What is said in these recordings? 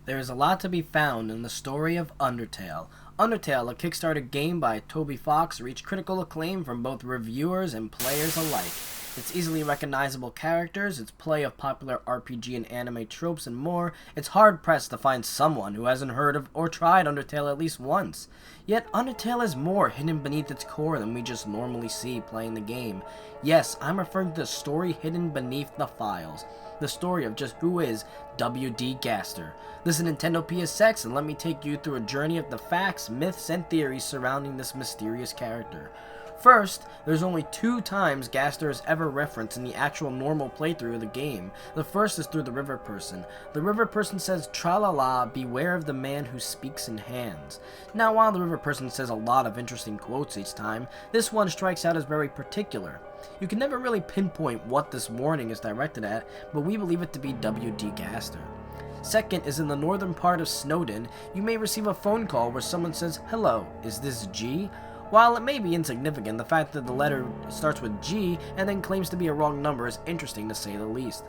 There is a lot to be found in the story of Undertale. Undertale, a Kickstarter game by Toby Fox, reached critical acclaim from both reviewers and players alike. Its easily recognizable characters, its play of popular RPG and anime tropes, and more, it's hard-pressed to find someone who hasn't heard of or tried Undertale at least once. Yet, Undertale is more hidden beneath its core than we just normally see playing the game. Yes, I'm referring to the story hidden beneath the files. The story of just who is W.D. Gaster. This is Nintendo PSX, and let me take you through a journey of the facts, myths, and theories surrounding this mysterious character. First, there's only 2 times Gaster is ever referenced in the actual normal playthrough of the game. The first is through the river person. The river person says, "Tra-la-la, beware of the man who speaks in hands." Now, while the river person says a lot of interesting quotes each time, this one strikes out as very particular. You can never really pinpoint what this warning is directed at, but we believe it to be W.D. Gaster. Second is in the northern part of Snowdin, you may receive a phone call where someone says, "Hello, is this G?" While it may be insignificant, the fact that the letter starts with G and then claims to be a wrong number is interesting to say the least.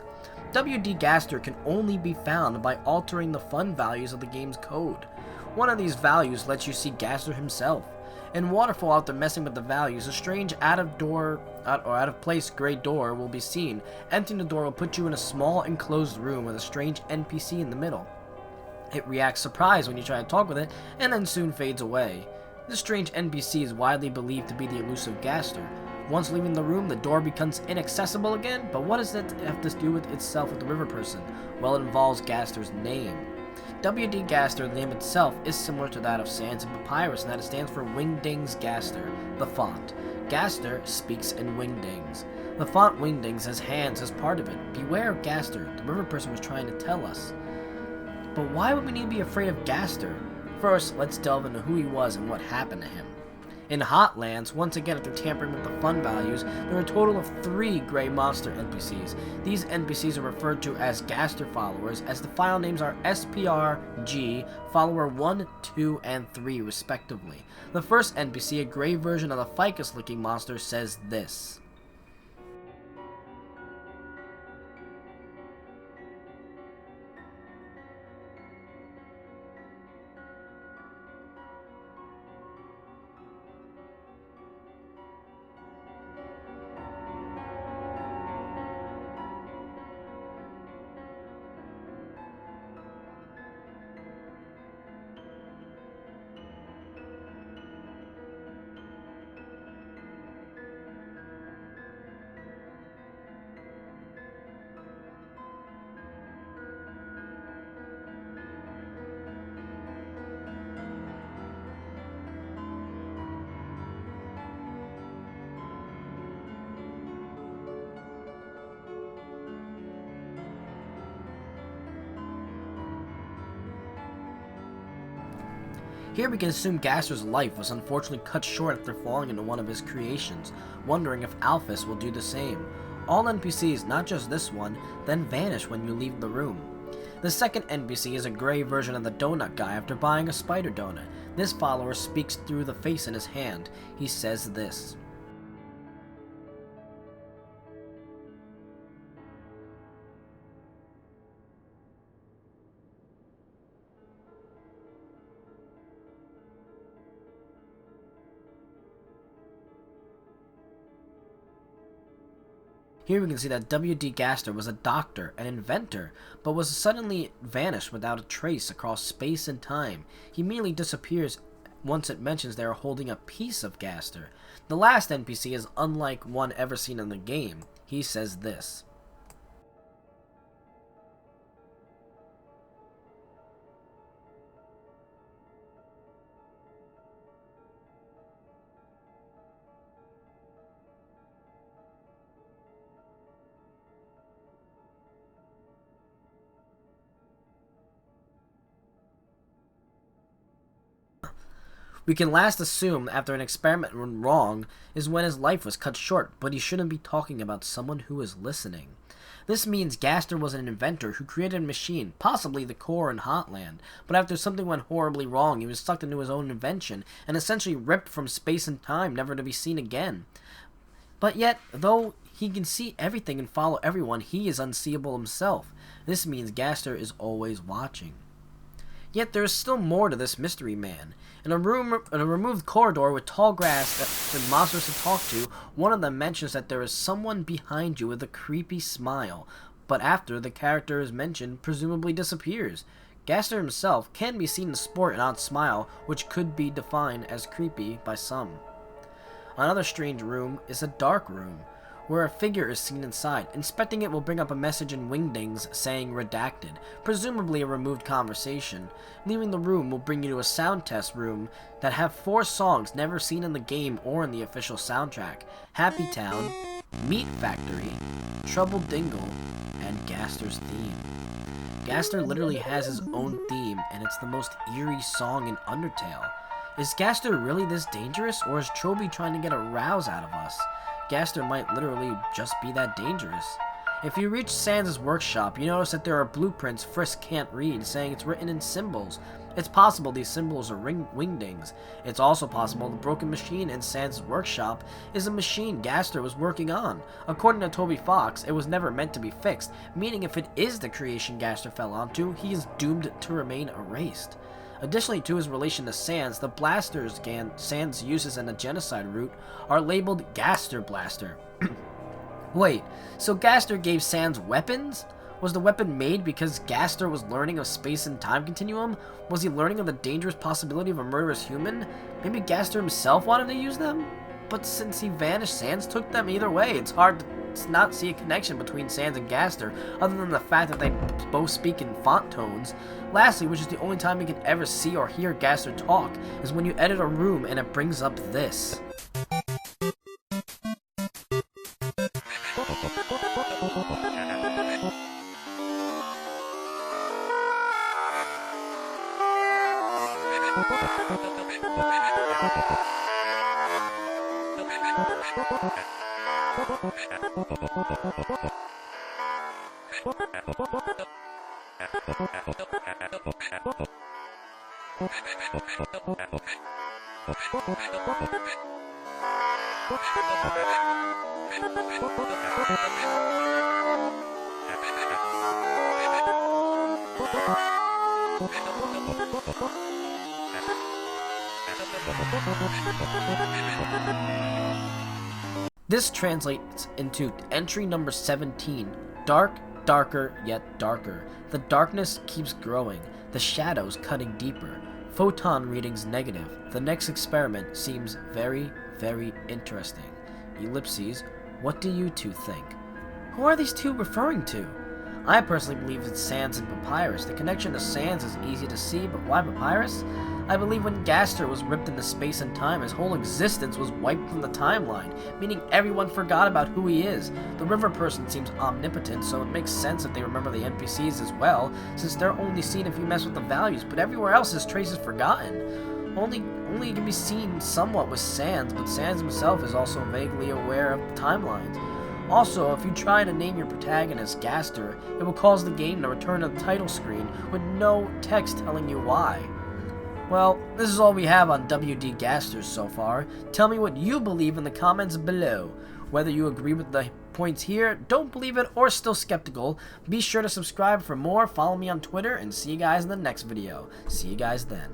W.D. Gaster can only be found by altering the fun values of the game's code. One of these values lets you see Gaster himself. In Waterfall, after messing with the values, a strange out of place gray door will be seen. Entering the door will put you in a small enclosed room with a strange NPC in the middle. It reacts surprised when you try to talk with it, and then soon fades away. This strange NPC is widely believed to be the elusive Gaster. Once leaving the room, the door becomes inaccessible again, but what does that have to do with itself with the river person? Well, it involves Gaster's name. W.D. Gaster, the name itself, is similar to that of Sans and Papyrus in that it stands for Wingdings Gaster, the font. Gaster speaks in Wingdings. The font Wingdings has hands as part of it. Beware of Gaster, the river person was trying to tell us. But why would we need to be afraid of Gaster? First, let's delve into who he was and what happened to him. In Hotlands, once again after tampering with the fun values, there are a total of 3 Grey Monster NPCs. These NPCs are referred to as Gaster followers, as the file names are SPR, G, follower 1, 2, and 3 respectively. The first NPC, a grey version of the ficus-looking monster, says this. Here we can assume Gaster's life was unfortunately cut short after falling into one of his creations, wondering if Alphys will do the same. All NPCs, not just this one, then vanish when you leave the room. The second NPC is a grey version of the donut guy after buying a spider donut. This follower speaks through the face in his hand. He says this. Here we can see that W.D. Gaster was a doctor, an inventor, but was suddenly vanished without a trace across space and time. He merely disappears once it mentions they are holding a piece of Gaster. The last NPC is unlike one ever seen in the game. He says this. We can last assume after an experiment went wrong is when his life was cut short, but he shouldn't be talking about someone who is listening. This means Gaster was an inventor who created a machine, possibly the core in Hotland, but after something went horribly wrong, he was sucked into his own invention and essentially ripped from space and time, never to be seen again. But yet, though he can see everything and follow everyone, he is unseeable himself. This means Gaster is always watching. Yet there is still more to this mystery man. In a removed corridor with tall grass and monsters to talk to, one of them mentions that there is someone behind you with a creepy smile, but after the character is mentioned, presumably disappears. Gaster himself can be seen to sport an odd smile, which could be defined as creepy by some. Another strange room is a dark room, where a figure is seen inside. Inspecting it will bring up a message in Wingdings saying redacted, presumably a removed conversation. Leaving the room will bring you to a sound test room that have 4 songs never seen in the game or in the official soundtrack: Happy Town, Meat Factory, Trouble Dingle, and Gaster's theme. Gaster literally has his own theme, and it's the most eerie song in Undertale. Is Gaster really this dangerous, or is Troby trying to get a rouse out of us? Gaster might literally just be that dangerous. If you reach Sans' workshop, you notice that there are blueprints Frisk can't read, saying it's written in symbols. It's possible these symbols are Wingdings. It's also possible the broken machine in Sans' workshop is a machine Gaster was working on. According to Toby Fox, it was never meant to be fixed, meaning if it is the creation Gaster fell onto, he is doomed to remain erased. Additionally to his relation to Sans, the blasters Sans uses in the genocide route are labeled Gaster Blaster. Wait, so Gaster gave Sans weapons? Was the weapon made because Gaster was learning of space and time continuum? Was he learning of the dangerous possibility of a murderous human? Maybe Gaster himself wanted to use them? But since he vanished, Sans took them. Either way, it's hard to not see a connection between Sans and Gaster, other than the fact that they both speak in font tones. Lastly, which is the only time you can ever see or hear Gaster talk, is when you edit a room and it brings up this. This translates into entry number 17, dark, darker, yet darker. The darkness keeps growing, the shadows cutting deeper. Photon readings negative. The next experiment seems very, very interesting. Ellipses, what do you two think? Who are these two referring to? I personally believe it's Sans and Papyrus. The connection to Sans is easy to see, but why Papyrus? I believe when Gaster was ripped into space and time, his whole existence was wiped from the timeline, meaning everyone forgot about who he is. The river person seems omnipotent, so it makes sense if they remember the NPCs as well, since they're only seen if you mess with the values, but everywhere else his trace is forgotten. Only can be seen somewhat with Sans, but Sans himself is also vaguely aware of the timelines. Also, if you try to name your protagonist Gaster, it will cause the game to return to the title screen with no text telling you why. Well, this is all we have on WD Gasters so far. Tell me what you believe in the comments below. Whether you agree with the points here, don't believe it, or still skeptical, be sure to subscribe for more, follow me on Twitter, and see you guys in the next video. See you guys then.